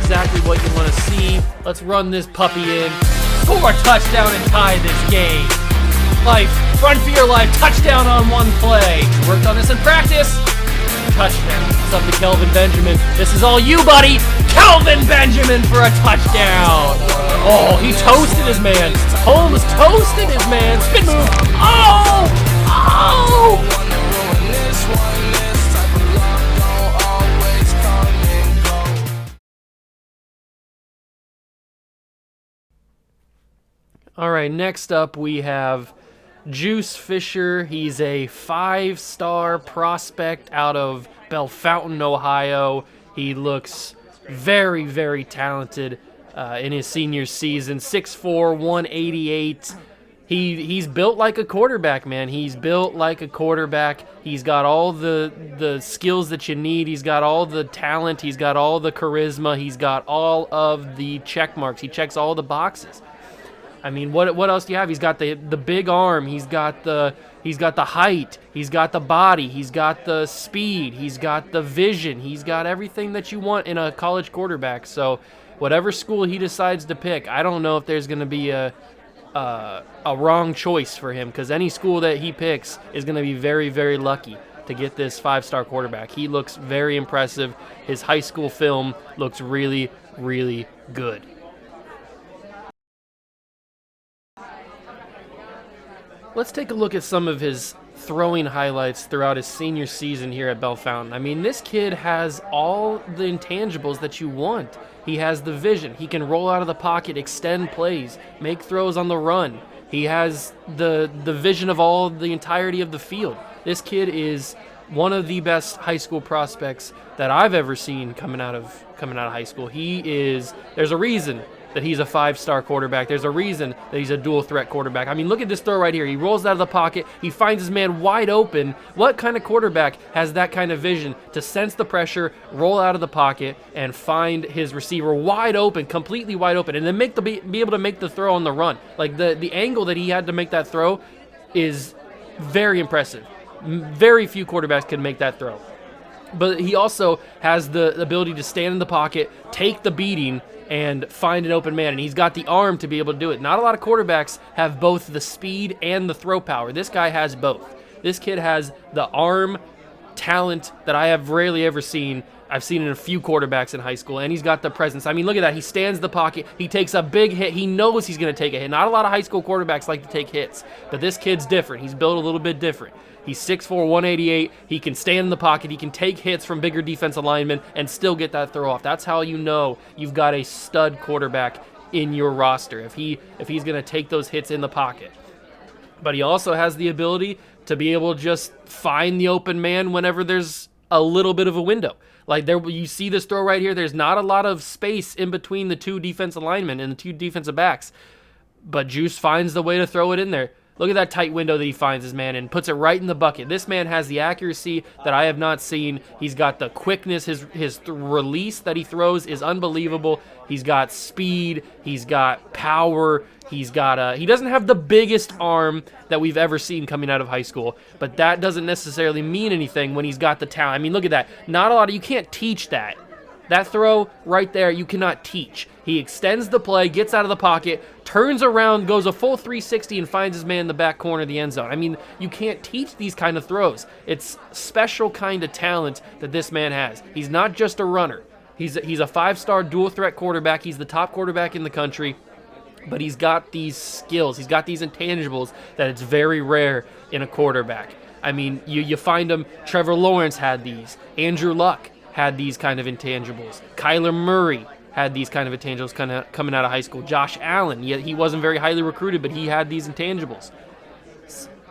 exactly what you want to see. Let's run this puppy in. Score a touchdown and tie this game. Life, run for your life, touchdown on one play. Worked on this in practice. Touchdown. It's up to Kelvin Benjamin. This is all you, buddy. Kelvin Benjamin for a touchdown. Oh, he toasted his man. Holmes toasted his man. Spin move. Oh! Oh! All right, next up we have Juice Fisher. He's a 5-star prospect out of Bellefontaine, Ohio. He looks very, very talented in his senior season. 6'4", 188. He's built like a quarterback, man. He's built like a quarterback. He's got all the skills that you need. He's got all the talent. He's got all the charisma. He's got all of the check marks. He checks all the boxes. I mean, what else do you have? He's got the big arm. He's got the height. He's got the body. He's got the speed. He's got the vision. He's got everything that you want in a college quarterback. So, whatever school he decides to pick, I don't know if there's going to be a wrong choice for him, because any school that he picks is going to be very, very lucky to get this 5-star quarterback. He looks very impressive. His high school film looks really, really good. Let's take a look at some of his throwing highlights throughout his senior season here at Bellefontaine. I mean, this kid has all the intangibles that you want. He has the vision. He can roll out of the pocket, extend plays, make throws on the run. He has the vision of the entirety of the field. This kid is one of the best high school prospects that I've ever seen coming out of high school. There's a reason that he's a 5-star quarterback. There's a reason that he's a dual threat quarterback. I mean, look at this throw right here. He rolls out of the pocket. He finds his man wide open. What kind of quarterback has that kind of vision to sense the pressure, roll out of the pocket, and find his receiver wide open, completely wide open, and then be able to make the throw on the run? Like, the angle that he had to make that throw is very impressive. Very few quarterbacks can make that throw. But he also has the ability to stand in the pocket, take the beating, and find an open man, and he's got the arm to be able to do it. Not a lot of quarterbacks have both the speed and the throw power. This guy has both. This kid has the arm talent that I have rarely ever seen. I've seen in a few quarterbacks in high school, and he's got the presence. I mean, look at that. He stands in the pocket. He takes a big hit. He knows he's going to take a hit. Not a lot of high school quarterbacks like to take hits, but this kid's different. He's built a little bit different. He's 6'4", 188. He can stand in the pocket. He can take hits from bigger defensive linemen and still get that throw off. That's how you know you've got a stud quarterback in your roster, if he's going to take those hits in the pocket. But he also has the ability to be able to just find the open man whenever there's a little bit of a window. Like, there, you see this throw right here. There's not a lot of space in between the two defensive linemen and the two defensive backs, but Juice finds the way to throw it in there. Look at that tight window that he finds his man and puts it right in the bucket. This man has the accuracy that I have not seen. He's got the quickness. His release that he throws is unbelievable. He's got speed. He's got power. He doesn't have the biggest arm that we've ever seen coming out of high school, but that doesn't necessarily mean anything when he's got the talent. I mean, look at that. You can't teach that. That throw right there, you cannot teach. He extends the play, gets out of the pocket, turns around, goes a full 360, and finds his man in the back corner of the end zone. I mean, you can't teach these kind of throws. It's special kind of talent that this man has. He's not just a runner. He's a 5-star dual threat quarterback. He's the top quarterback in the country, but he's got these skills. He's got these intangibles that it's very rare in a quarterback. I mean, you find them. Trevor Lawrence had these. Andrew Luck had these kind of intangibles. Kyler Murray had these kind of intangibles kind of coming out of high school. Josh Allen, he wasn't very highly recruited, but he had these intangibles.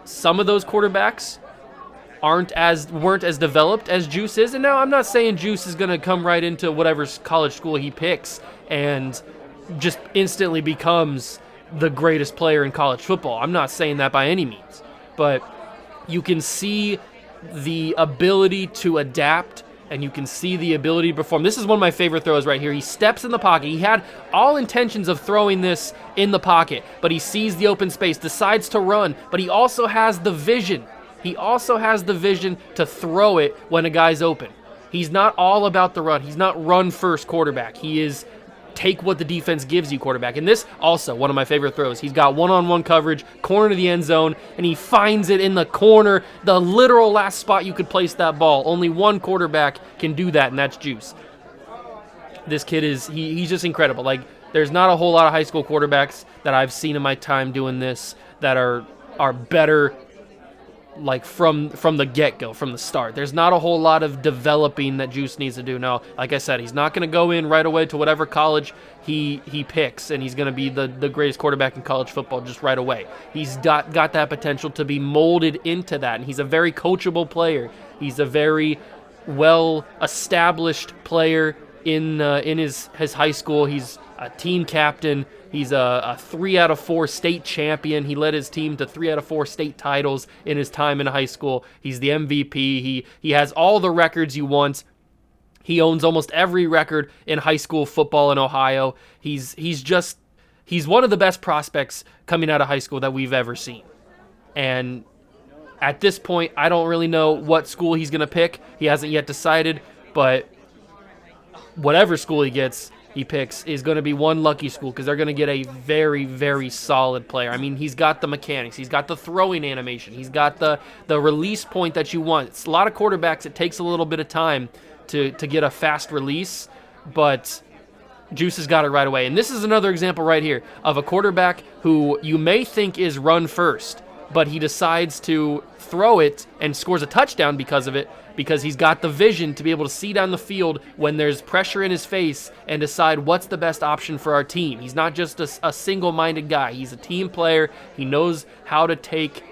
Some of those quarterbacks weren't as developed as Juice is, and now I'm not saying Juice is going to come right into whatever college school he picks and just instantly becomes the greatest player in college football. I'm not saying that by any means, but you can see the ability to adapt, and you can see the ability to perform. This is one of my favorite throws right here. He steps in the pocket. He had all intentions of throwing this in the pocket, but he sees the open space, decides to run, but he also has the vision. He also has the vision to throw it when a guy's open. He's not all about the run. He's not run-first quarterback. He is take what the defense gives you quarterback. And this also one of my favorite throws. He's got one-on-one coverage, corner to the end zone, and he finds it in the corner, the literal last spot you could place that ball. Only one quarterback can do that, and that's Juice. This kid is he's just incredible. Like, there's not a whole lot of high school quarterbacks that I've seen in my time doing this that are better, like, from the get-go, from the start. There's not a whole lot of developing that Juice needs to do. Now, like I said, he's not going to go in right away to whatever college he picks, and he's going to be the greatest quarterback in college football just right away. He's got that potential to be molded into that, and he's a very coachable player. He's a very well-established player in his high school. He's a team captain. He's a 3 out of 4 state champion. He led his team to 3 out of 4 state titles in his time in high school. He's the MVP. He has all the records you want. He owns almost every record in high school football in Ohio. He's one of the best prospects coming out of high school that we've ever seen. And at this point, I don't really know what school he's going to pick. He hasn't yet decided, but whatever school he picks is going to be one lucky school, because they're going to get a very, very solid player. I mean, he's got the mechanics. He's got the throwing animation. He's got the release point that you want. It's a lot of quarterbacks. It takes a little bit of time to get a fast release, but Juice has got it right away. And this is another example right here of a quarterback who you may think is run first, but he decides to throw it and scores a touchdown because of it, because he's got the vision to be able to see down the field when there's pressure in his face and decide what's the best option for our team. He's not just a single-minded guy. He's a team player. He knows how to take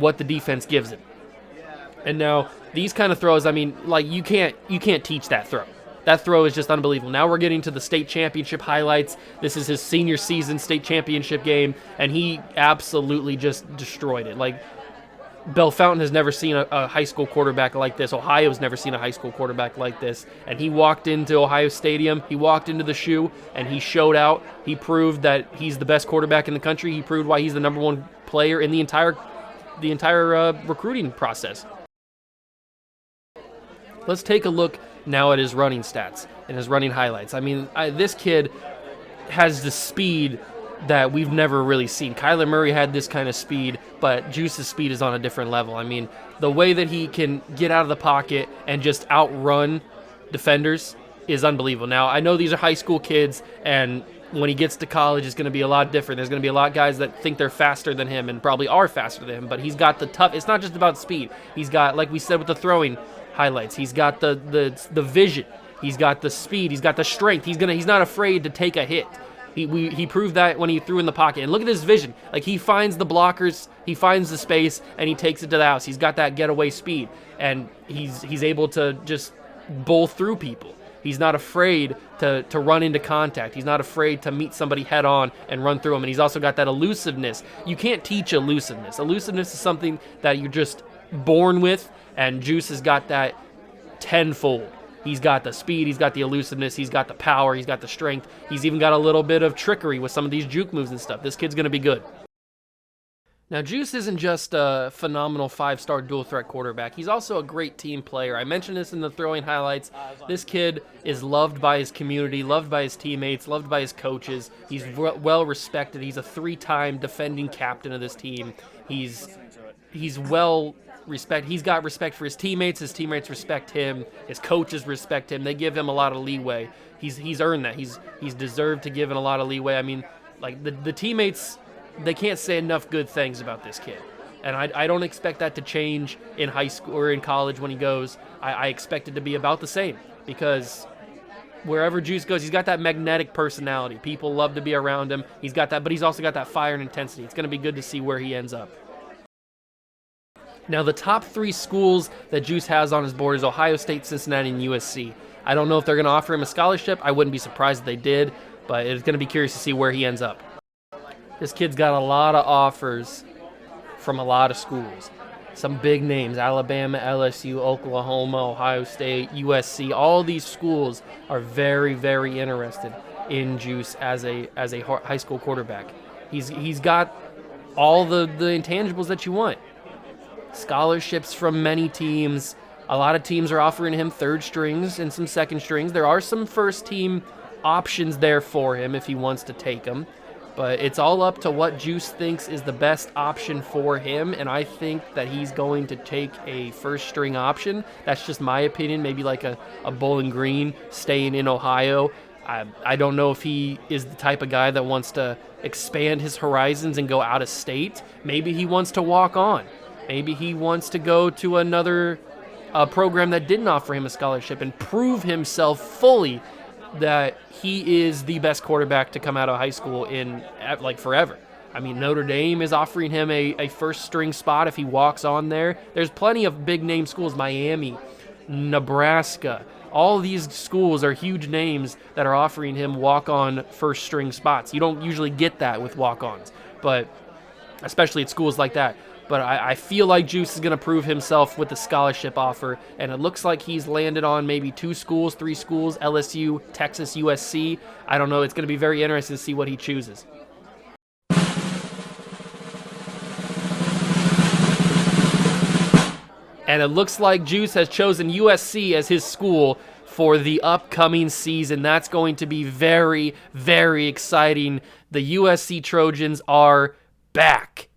what the defense gives him. And now these kind of throws, I mean, like, you can't teach that throw. That throw is just unbelievable. Now we're getting to the state championship highlights. This is his senior season state championship game, and he absolutely just destroyed it. Like, Bellefontaine has never seen a high school quarterback like this. Ohio's never seen a high school quarterback like this. And he walked into Ohio Stadium, he walked into the shoe, and he showed out. He proved that he's the best quarterback in the country. He proved why he's the number one player in the entire recruiting process. Let's take a look now at his running stats and his running highlights. I mean, this kid has the speed that we've never really seen. Kyler Murray had this kind of speed, but Juice's speed is on a different level. I mean, the way that he can get out of the pocket and just outrun defenders is unbelievable. Now, I know these are high school kids, and when he gets to college, it's going to be a lot different. There's going to be a lot of guys that think they're faster than him and probably are faster than him, but he's got the tough. It's not just about speed. He's got, like we said with the throwing highlights, he's got the vision. He's got the speed. He's got the strength. He's not afraid to take a hit. He proved that when he threw in the pocket. And look at his vision. Like, he finds the blockers, he finds the space, and he takes it to the house. He's got that getaway speed, and he's able to just bowl through people. He's not afraid to run into contact. He's not afraid to meet somebody head on and run through them. And he's also got that elusiveness. You can't teach elusiveness. Elusiveness is something that you're just born with, and Juice has got that tenfold. He's got the speed, he's got the elusiveness, he's got the power, he's got the strength. He's even got a little bit of trickery with some of these juke moves and stuff. This kid's going to be good. Now, Juice isn't just a phenomenal 5-star dual-threat quarterback. He's also a great team player. I mentioned this in the throwing highlights. This kid is loved by his community, loved by his teammates, loved by his coaches. He's well-respected. He's a 3-time defending captain of this team. He's well respect. He's got respect for his teammates. His teammates respect him. His coaches respect him. They give him a lot of leeway. He's earned that. He's deserved to give him a lot of leeway. I mean, like, the teammates, they can't say enough good things about this kid. And I don't expect that to change in high school or in college when he goes. I expect it to be about the same, because wherever Juice goes, he's got that magnetic personality. People love to be around him. He's got that, but he's also got that fire and intensity. It's going to be good to see where he ends up. Now, the top 3 schools that Juice has on his board is Ohio State, Cincinnati, and USC. I don't know if they're going to offer him a scholarship. I wouldn't be surprised if they did, but it's going to be curious to see where he ends up. This kid's got a lot of offers from a lot of schools. Some big names: Alabama, LSU, Oklahoma, Ohio State, USC. All these schools are very, very interested in Juice as a high school quarterback. He's got all the intangibles that you want. Scholarships from many teams, A lot of teams are offering him third strings and some second strings. There are some first team options there for him if he wants to take them. But it's all up to what Juice thinks is the best option for him, and I think that he's going to take a first-string option. That's just my opinion, maybe like a Bowling Green staying in Ohio. I don't know if he is the type of guy that wants to expand his horizons and go out of state. Maybe he wants to walk on. Maybe he wants to go to another program that didn't offer him a scholarship and prove himself fully that he is the best quarterback to come out of high school in like forever. I mean, Notre Dame is offering him a first string spot if he walks on there. There's plenty of big name schools, Miami, Nebraska. All these schools are huge names that are offering him walk-on first string spots. You don't usually get that with walk-ons, but especially at schools like that. But I feel like Juice is going to prove himself with the scholarship offer, and it looks like he's landed on maybe 2 schools, 3 schools, LSU, Texas, USC. I don't know. It's going to be very interesting to see what he chooses. And it looks like Juice has chosen USC as his school for the upcoming season. That's going to be very, very exciting. The USC Trojans are back.